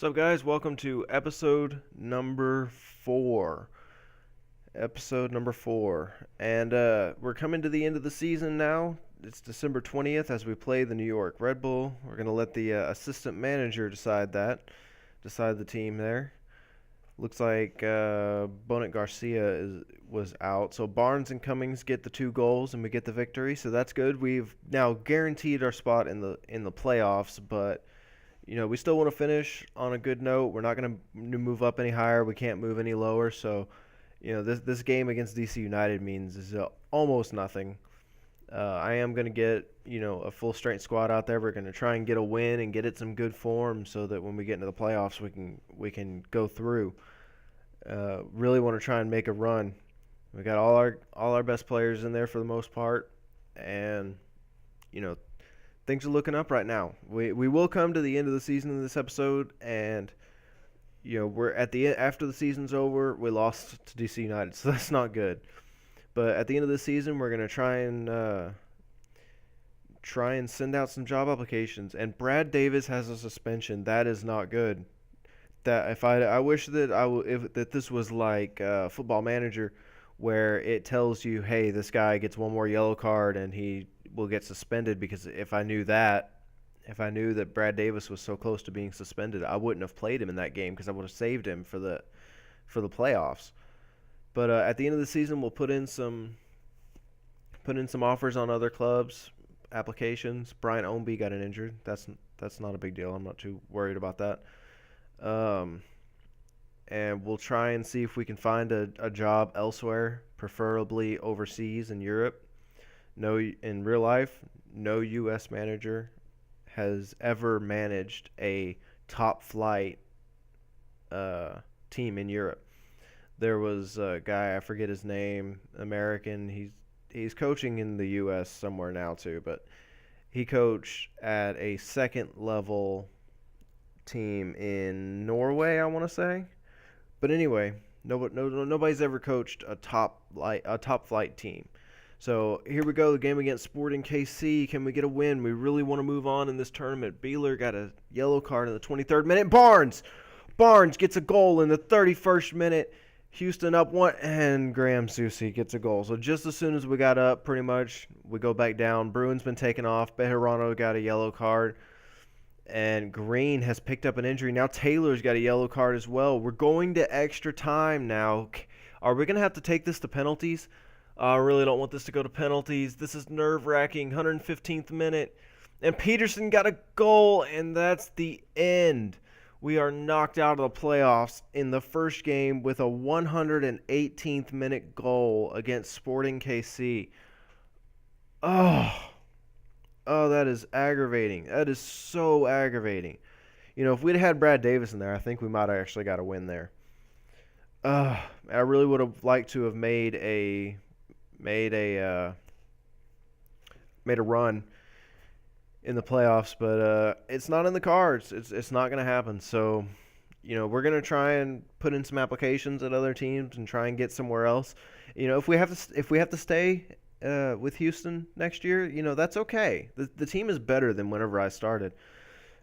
What's up, guys? Welcome to episode number 4. And we're coming to the end of the season now. It's December 20th as we play the New York Red Bull. We're going to let the assistant manager decide the team there. Looks like Bonet Garcia was out. So Barnes and Cummings get the 2 goals and we get the victory. So that's good. We've now guaranteed our spot in the playoffs, but we still want to finish on a good note. We're not going to move up any higher. We can't move any lower. So, this game against DC United means is almost nothing. I am going to get a full strength squad out there. We're going to try and get a win and get it some good form so that when we get into the playoffs, we can go through. Really want to try and make a run. We got all our best players in there for the most part, and you know things are looking up right now. We will come to the end of the season in this episode, and we're at the end, after the season's over. We lost to DC United, so that's not good. But at the end of the season, we're gonna try and send out some job applications. And Brad Davis has a suspension. That is not good. That if I wish that if that this was like Football Manager, where it tells you, hey, this guy gets one more yellow card and he will get suspended. Because if I knew that Brad Davis was so close to being suspended, I wouldn't have played him in that game because I would have saved him for the playoffs. But at the end of the season, we'll put in some offers on other clubs, applications. Brian Ownby got an injured. That's not a big deal. I'm not too worried about that. Um, and we'll try and see if we can find a job elsewhere, preferably overseas in Europe. No, in real life, no U.S. manager has ever managed a top flight team in Europe. There was a guy, I forget his name, American. He's coaching in the U.S. somewhere now too, but he coached at a second level team in Norway, I want to say. But anyway, nobody's ever coached a top flight team. So here we go, the game against Sporting KC. Can we get a win? We really want to move on in this tournament. Beeler got a yellow card in the 23rd minute. Barnes gets a goal in the 31st minute. Houston up one, and Graham Susi gets a goal. So just as soon as we got up, pretty much, we go back down. Bruin's been taken off. Bejarano got a yellow card. And Green has picked up an injury. Now Taylor's got a yellow card as well. We're going to extra time now. Are we going to have to take this to penalties? I really don't want this to go to penalties. This is nerve-wracking. 115th minute. And Peterson got a goal, and that's the end. We are knocked out of the playoffs in the first game with a 118th minute goal against Sporting KC. Oh. Oh, that is aggravating. That is so aggravating. If we'd had Brad Davis in there, I think we might have actually got a win there. I really would have liked to have made a run in the playoffs, but it's not in the cards. It's not going to happen. So, we're going to try and put in some applications at other teams and try and get somewhere else. If we have to stay with Houston next year, that's okay. The team is better than whenever I started.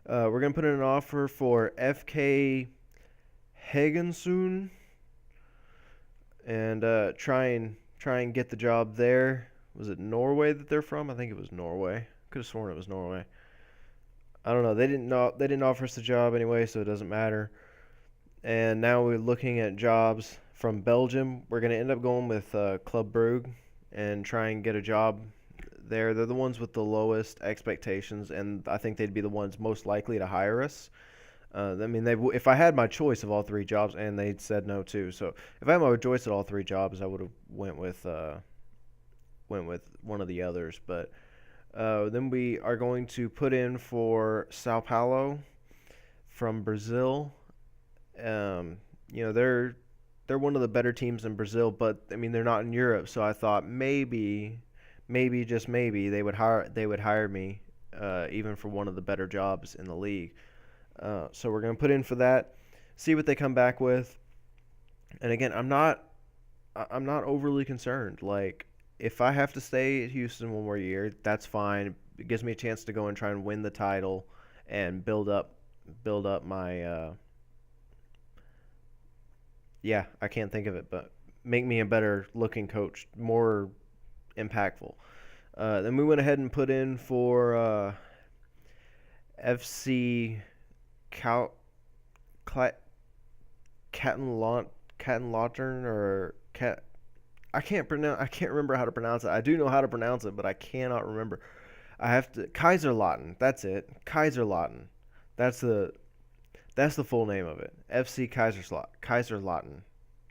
We're going to put in an offer for FK Hagensund and try and get the job there. Was it Norway that they're from? I think it was Norway. Could have sworn it was Norway. I don't know. They didn't offer us the job anyway, so it doesn't matter. And now we're looking at jobs from Belgium. We're going to end up going with Club Brugge and try and get a job there. They're the ones with the lowest expectations, and I think they'd be the ones most likely to hire us. If I had my choice of all 3 jobs, and they said no too. So if I had my choice at all 3 jobs, I would have went with one of the others. But then we are going to put in for Sao Paulo from Brazil. They're one of the better teams in Brazil, but they're not in Europe. So I thought maybe just maybe they would hire me even for one of the better jobs in the league. So we're gonna put in for that, see what they come back with. And again, I'm not overly concerned. Like, if I have to stay at Houston one more year, that's fine. It gives me a chance to go and try and win the title and build up my Yeah, I can't think of it, but make me a better looking coach, more impactful. Then we went ahead and put in for FC Cal, Cla- Cattenlautern or Cat. I can't remember how to pronounce it. I do know how to pronounce it, but I cannot remember. I have to Kaiserlautern. That's it. Kaiserlautern. That's the that's the full name of it. FC Kaiserlautern.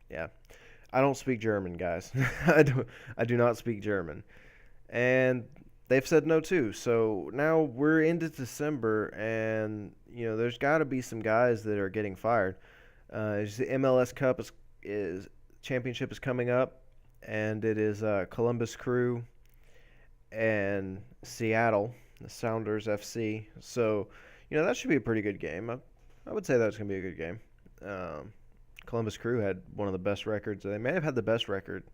Yeah. I don't speak German, guys. I do not speak German. And they've said no too. So now we're into December, and there's got to be some guys that are getting fired. The MLS Cup is championship is coming up, and it is Columbus Crew and Seattle, the Sounders FC. So that should be a pretty good game. I would say that's gonna be a good game. Um, Columbus Crew had one of the best records. They may have had the best record,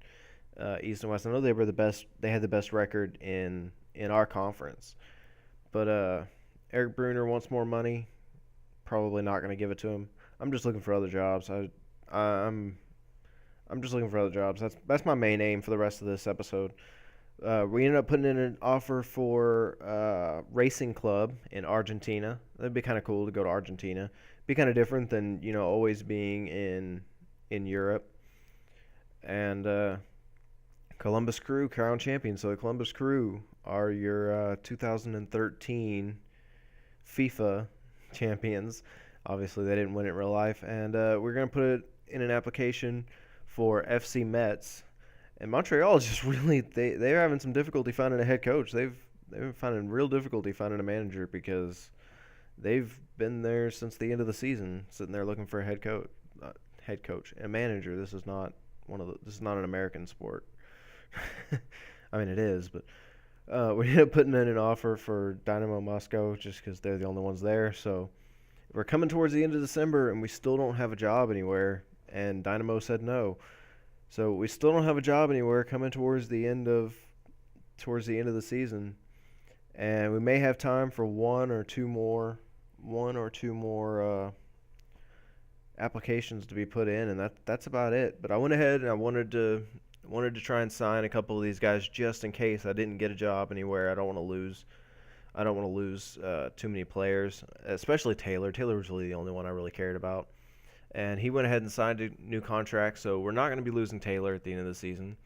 East and West. I know they were the best. They had the best record in our conference. But Eric Bruner wants more money. Probably not going to give it to him. I'm just looking for other jobs. I'm I'm just looking for other jobs. That's my main aim for the rest of this episode. We ended up putting in an offer for Racing Club in Argentina. That'd be kind of cool to go to Argentina. Be kind of different than always being in Europe. And Columbus Crew crown champions. So the Columbus Crew are your 2013 FIFA champions. Obviously, they didn't win it in real life, and we're gonna put it in an application for FC Metz. And Montreal is just really they're having some difficulty finding a head coach. They've been finding real difficulty finding a manager because they've been there since the end of the season, sitting there looking for a head coach, and manager. This is not an American sport. I mean, it is, but we ended up putting in an offer for Dynamo Moscow just because they're the only ones there. So we're coming towards the end of December, and we still don't have a job anywhere. And Dynamo said no. So we still don't have a job anywhere coming towards the end of the season, and we may have time for one or two more applications to be put in, and that's about it. But I went ahead and I wanted to try and sign a couple of these guys just in case I didn't get a job anywhere. I don't want to lose. I don't want to lose too many players, especially Taylor. Taylor was really the only one I really cared about. And he went ahead and signed a new contract, so we're not going to be losing Taylor at the end of the season.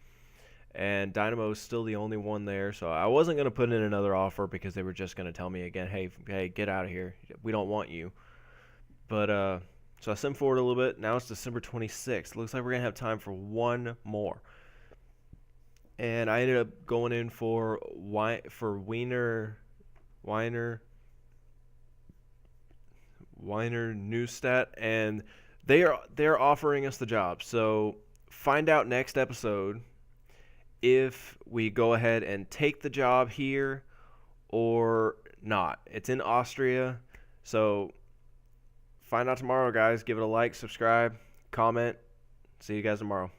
And Dynamo is still the only one there, so I wasn't going to put in another offer because they were just going to tell me again, hey, get out of here. We don't want you. But so I sent forward a little bit. Now it's December 26th. Looks like we're going to have time for one more. And I ended up going in for Weiner Neustadt, and they're offering us the job. So find out next episode if we go ahead and take the job here or not. It's in Austria. So find out tomorrow, guys. Give it a like, subscribe, comment. See you guys tomorrow.